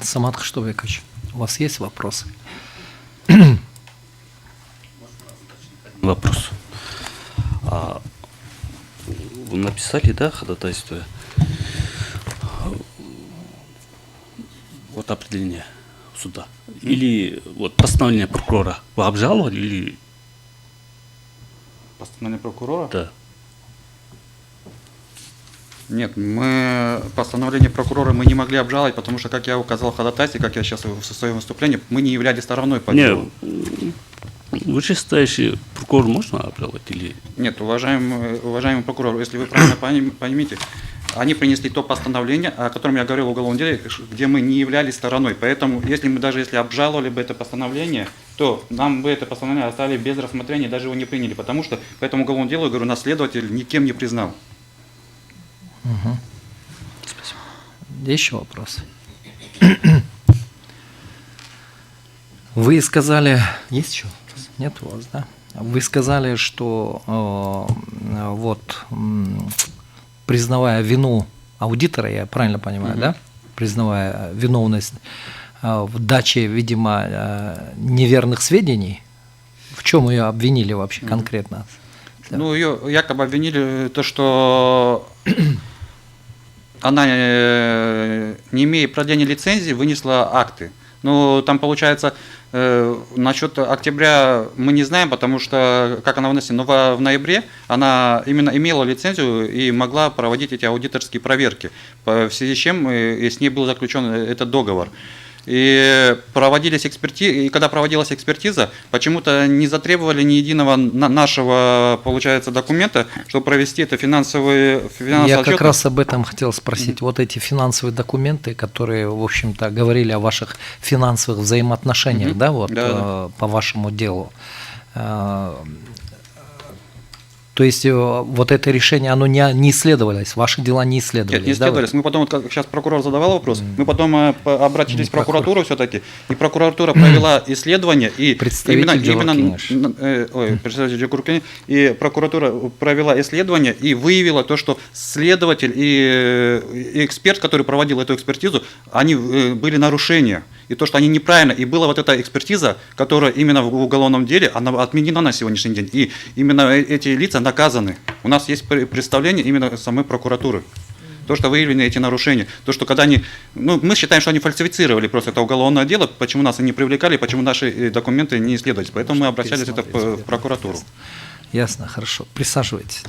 Самат Кыштовекович, у вас есть вопросы? Вопрос. Вы написали, да, ходатайство? Вот определение суда. Или вот постановление прокурора вы обжаловали или... Постановление прокурора? Да. Нет, мы постановление прокурора мы не могли обжаловать, потому что, как я указал в ходатайстве, как я сейчас в своем выступлении, мы не являлись стороной по делу. Вышестоящий прокурор можно обжаловать или... Нет, уважаемый прокурор, если вы правильно поймите, они принесли то постановление, о котором я говорил в уголовном деле, где мы не являлись стороной. Поэтому, если мы даже если обжаловали бы это постановление, то нам бы это постановление оставили без рассмотрения, даже его не приняли. Потому что по этому уголовному делу, я говорю, нас следователь никем не признал. Угу. Спасибо. Еще вопрос. Вы сказали... Есть еще вопрос? Нет у вас, да? Вы сказали, что признавая вину аудитора, я правильно понимаю, да? Признавая виновность в даче, видимо, неверных сведений, в чем ее обвинили вообще конкретно? Ну, ее якобы обвинили то, что она, не имея продления лицензии, вынесла акты. Ну, там получается, насчет октября мы не знаем, потому что, как она выносила, но в ноябре она именно имела лицензию и могла проводить эти аудиторские проверки, в связи с чем с ней был заключен этот договор. И проводились экспертизы, и когда проводилась экспертиза, почему-то не затребовали ни единого нашего, получается, документа, чтобы провести это финансовый Я отчет. как раз об этом хотел спросить. Вот эти финансовые документы, которые, в общем-то, говорили о ваших финансовых взаимоотношениях, да, вот да. по вашему делу. То есть вот это решение, оно не исследовалось, ваши дела не исследовались? Нет, не исследовались. Да? Мы потом, вот как сейчас прокурор задавал вопрос, мы потом обратились в прокуратуру все-таки, и прокуратура провела исследование, и и прокуратура провела исследование и выявила то, что следователь и эксперт, который проводил эту экспертизу, они были нарушения, и то, что они неправильно, и была вот эта экспертиза, которая именно в уголовном деле, она отменена на сегодняшний день, и именно эти лица наказаны. У нас есть представление именно самой прокуратуры. То, что выявлены эти нарушения. То, что когда они... Ну, мы считаем, что они фальсифицировали просто это уголовное дело, почему нас не привлекали, почему наши документы не исследовались. Поэтому мы обращались в прокуратуру. Ясно, хорошо. Присаживайтесь.